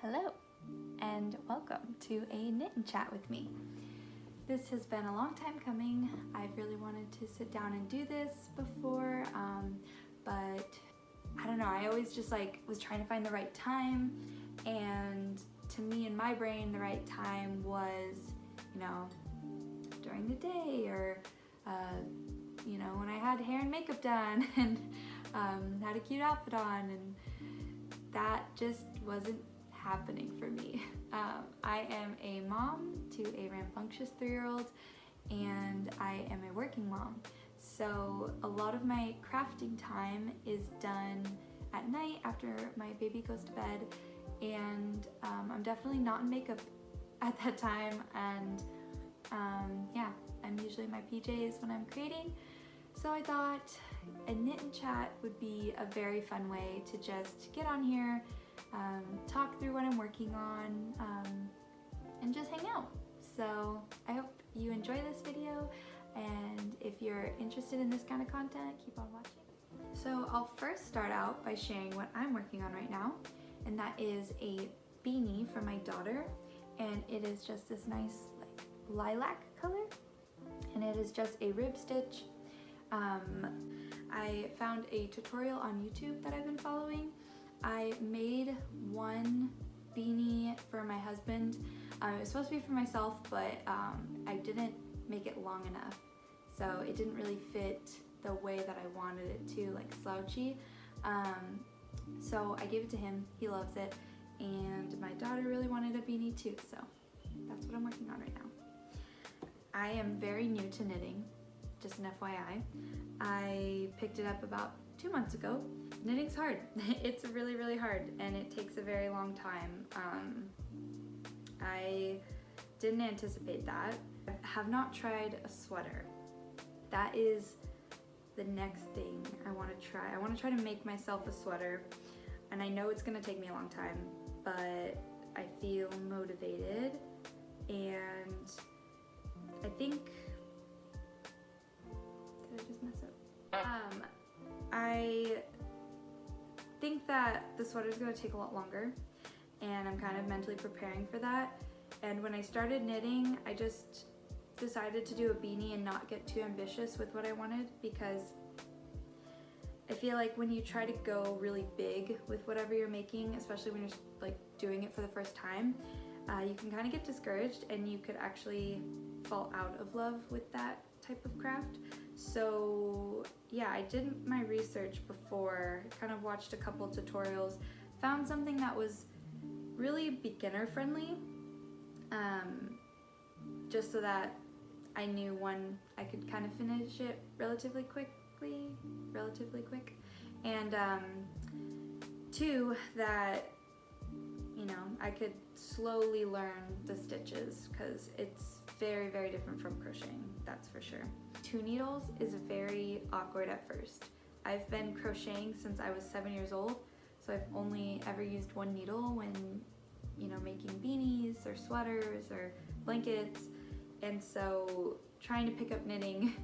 Hello and welcome to a knit and chat with me. This has been a long time coming. I've really wanted to sit down and do this before, but I don't know, I always just was trying to find the right time, and to me in my brain the right time was, during the day or when I had hair and makeup done and had a cute outfit on, and that just wasn't happening for me. I am a mom to a rambunctious 3-year-old, and I am a working mom. So a lot of my crafting time is done at night after my baby goes to bed, and I'm definitely not in makeup at that time, and I'm usually in my PJs when I'm creating. So I thought a knit and chat would be a very fun way to just get on here, talk through what I'm working on, and just hang out. So I hope you enjoy this video, and if you're interested in this kind of content, keep on watching. So I'll first start out by sharing what I'm working on right now, and that is a beanie for my daughter, and it is just this nice lilac color, and it is just a rib stitch. I found a tutorial on YouTube that I've been following. I made one beanie for my husband. It was supposed to be for myself, but I didn't make it long enough, so it didn't really fit the way that I wanted it to, slouchy. So I gave it to him. He loves it, and my daughter really wanted a beanie too, so that's what I'm working on right now. I am very new to knitting, just an FYI. I picked it up about 2 months ago. Knitting's hard. It's really, really hard, and it takes a very long time. I didn't anticipate that. I have not tried a sweater. That is the next thing I want to try. I want to try to make myself a sweater, and I know it's going to take me a long time, but I feel motivated, and I think, did I just mess up? I think that the sweater is going to take a lot longer, and I'm kind of mentally preparing for that. And when I started knitting, I just decided to do a beanie and not get too ambitious with what I wanted, because I feel like when you try to go really big with whatever you're making, especially when you're doing it for the first time, you can kind of get discouraged, and you could actually fall out of love with that type of craft. So yeah, I did my research before, kind of watched a couple tutorials, found something that was really beginner friendly, just so that I knew, one, I could kind of finish it relatively quick, and two, that I could slowly learn the stitches, because it's very, very different from crocheting, that's for sure. 2 needles is very awkward at first. I've been crocheting since I was 7 years old, so I've only ever used 1 needle when, making beanies or sweaters or blankets, and so trying to pick up knitting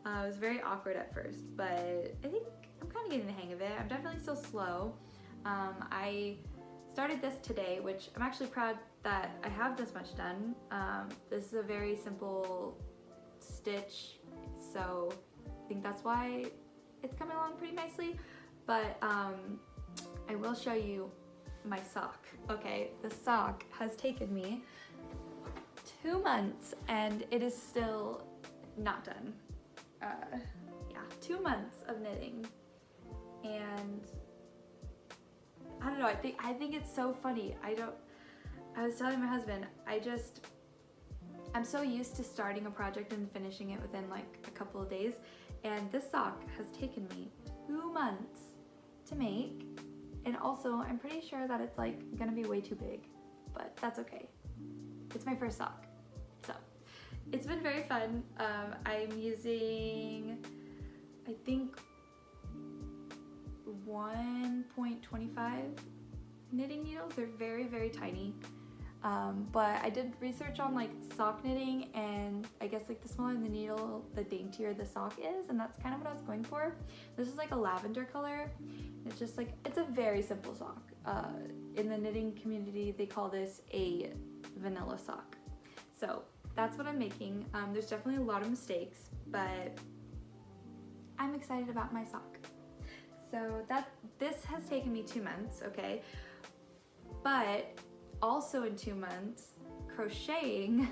was very awkward at first, but I think I'm kind of getting the hang of it. I'm definitely still slow. I started this today, which I'm actually proud that I have this much done. This is a very simple stitch, so I think that's why it's coming along pretty nicely, but I will show you my sock. Okay, the sock has taken me 2 months, and it is still not done. 2 months of knitting, and I don't know, I think it's so funny. I was telling my husband, I'm so used to starting a project and finishing it within a couple of days, and this sock has taken me 2 months to make, and also I'm pretty sure that it's gonna be way too big, but that's okay. It's my first sock, so it's been very fun. I'm using, I think, 1.25 knitting needles. They're very, very tiny. But I did research on sock knitting, and I guess the smaller the needle, the daintier the sock is, and that's kind of what I was going for. This is a lavender color. It's just it's a very simple sock. in the knitting community, they call this a vanilla sock. So that's what I'm making. There's definitely a lot of mistakes, but I'm excited about my sock. So this has taken me 2 months, okay? But also in 2 months, crocheting,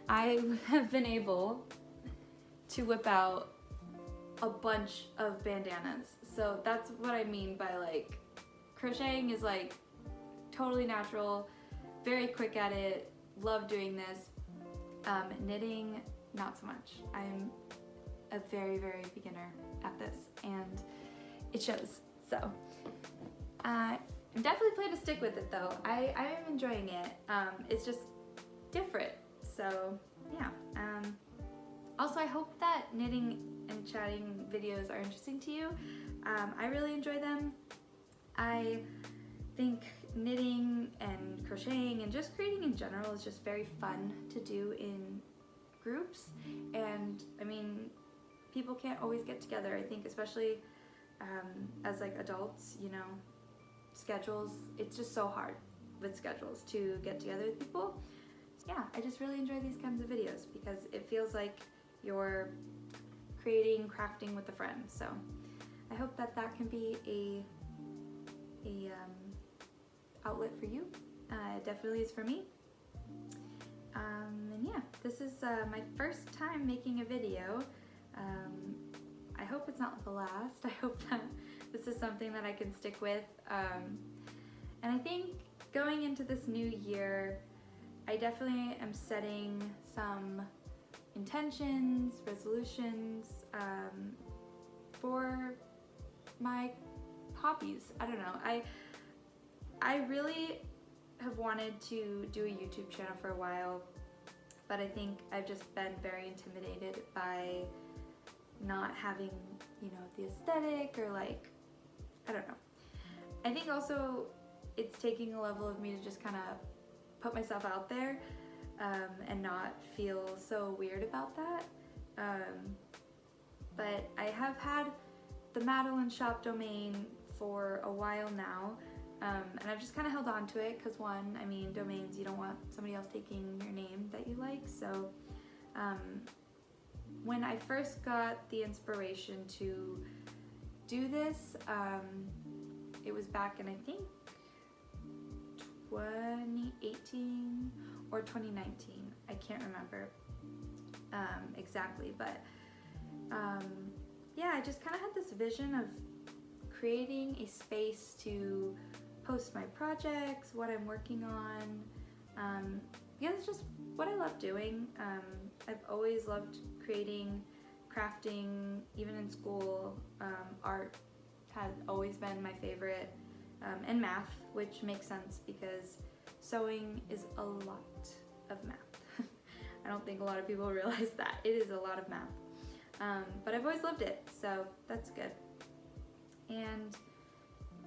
I have been able to whip out a bunch of bandanas. So that's what I mean by like, crocheting is like totally natural, very quick at it, love doing this. Knitting, not so much. I'm a very, very beginner at this, and it shows. So I'm definitely planning to stick with it though. I am enjoying it. It's just different. So yeah. Also, I hope that knitting and chatting videos are interesting to you. I really enjoy them. I think knitting and crocheting and just creating in general is just very fun to do in groups. And I mean, people can't always get together. I think especially as like adults, you know, schedules, it's just so hard with schedules to get together with people. So yeah, I just really enjoy these kinds of videos because it feels like you're creating, crafting with a friend. So I hope that that can be a outlet for you. It definitely is for me. And yeah, this is my first time making a video. I hope it's not the last. I hope that this is something that I can stick with. And I think going into this new year, I definitely am setting some intentions, resolutions for my hobbies. I don't know. I really have wanted to do a YouTube channel for a while, but I think I've just been very intimidated by not having, you know, the aesthetic or like, I don't know. I think also it's taking a level of me to just kind of put myself out there and not feel so weird about that. But I have had the Madeline Shop domain for a while now. And I've just kind of held on to it because one, I mean, domains, you don't want somebody else taking your name that you like. So when I first got the inspiration to do this, it was back in, I think, 2018 or 2019. I can't remember exactly, but yeah, I just kind of had this vision of creating a space to post my projects, what I'm working on, because it's just what I love doing. I've always loved creating, crafting, even in school. Art has always been my favorite, and math, which makes sense because sewing is a lot of math. I don't think a lot of people realize that. It is a lot of math, but I've always loved it, so that's good. And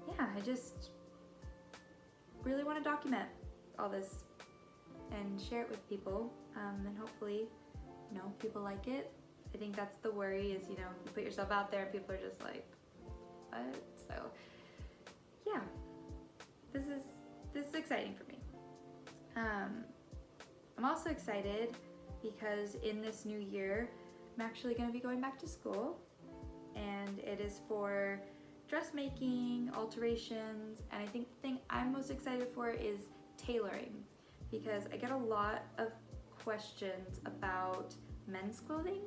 yeah, I just really want to document all this and share it with people, and hopefully, you know, people like it. I think that's the worry is, you know, you put yourself out there and people are just like, what? So yeah, this is exciting for me. I'm also excited because in this new year, I'm actually going to be going back to school, and it is for dressmaking, alterations, and I think the thing I'm most excited for is tailoring, because I get a lot of questions about men's clothing,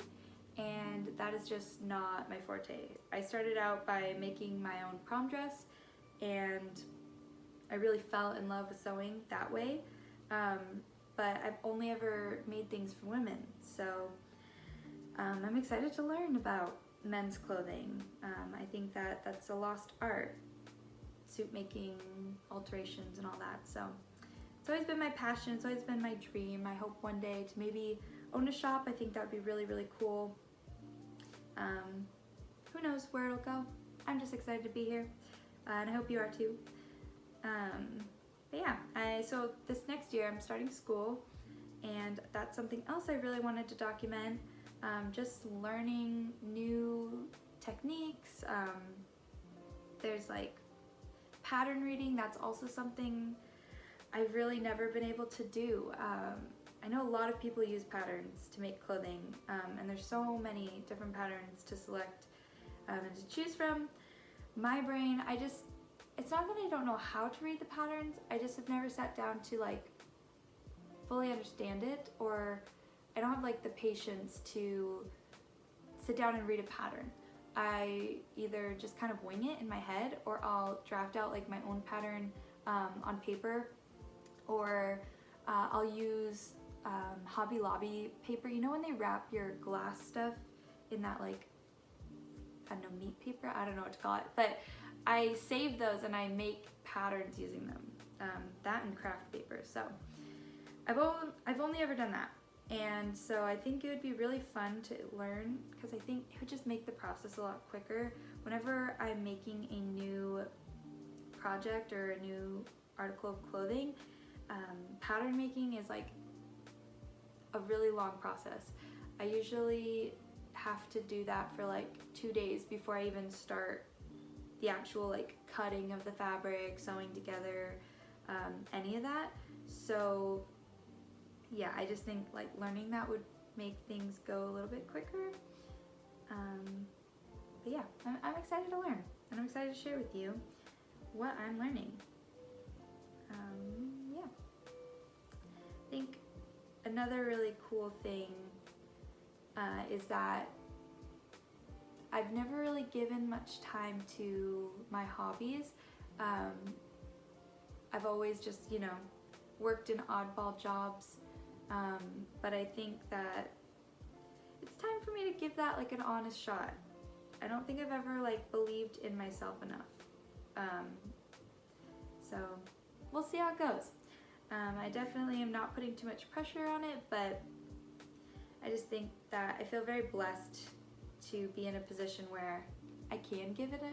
and that is just not my forte. I started out by making my own prom dress, and I really fell in love with sewing that way, but I've only ever made things for women, so I'm excited to learn about men's clothing. I think that that's a lost art, suit making, alterations, and all that. So it's always been my passion. It's always been my dream. I hope one day to maybe own a shop. I think that would be really, really cool. Who knows where it'll go. I'm just excited to be here, and I hope you are too. But yeah, so this next year I'm starting school, and that's something else I really wanted to document. Just learning new techniques. There's like pattern reading, that's also something I've really never been able to do. I know a lot of people use patterns to make clothing, and there's so many different patterns to select and to choose from. My brain, it's not that I don't know how to read the patterns, I just have never sat down to like fully understand it, or I don't have like the patience to sit down and read a pattern. I either just kind of wing it in my head, or I'll draft out like my own pattern on paper, or I'll use Hobby Lobby paper. You know when they wrap your glass stuff in that like, I don't know, meat paper? I don't know what to call it, but I save those and I make patterns using them. That and craft paper. So I've only ever done that. And so I think it would be really fun to learn, because I think it would just make the process a lot quicker. Whenever I'm making a new project or a new article of clothing, pattern making is like a really long process. I usually have to do that for like 2 days before I even start the actual like cutting of the fabric, sewing together, any of that. So yeah, I just think like learning that would make things go a little bit quicker. But yeah, I'm excited to learn, and I'm excited to share with you what I'm learning. Yeah. I think another really cool thing is that I've never really given much time to my hobbies. I've always just, you know, worked in oddball jobs, but I think that it's time for me to give that like an honest shot. I don't think I've ever like believed in myself enough. So we'll see how it goes. I definitely am not putting too much pressure on it, but I just think that I feel very blessed to be in a position where I can give it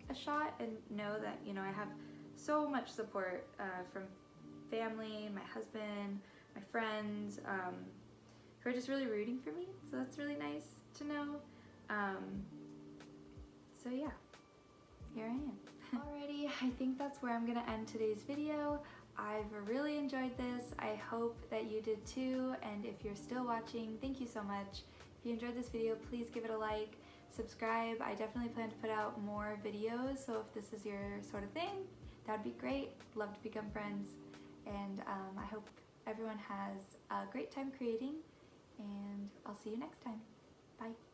a shot, and know that, you know, I have so much support from family, my husband, my friends, who are just really rooting for me. So that's really nice to know. So yeah, here I am. Alrighty, I think that's where I'm gonna end today's video. I've really enjoyed this. I hope that you did too, and if you're still watching, thank you so much. If you enjoyed this video, please give it a like, subscribe. I definitely plan to put out more videos, so if this is your sort of thing, that would be great. Love to become friends, and I hope everyone has a great time creating, and I'll see you next time. Bye.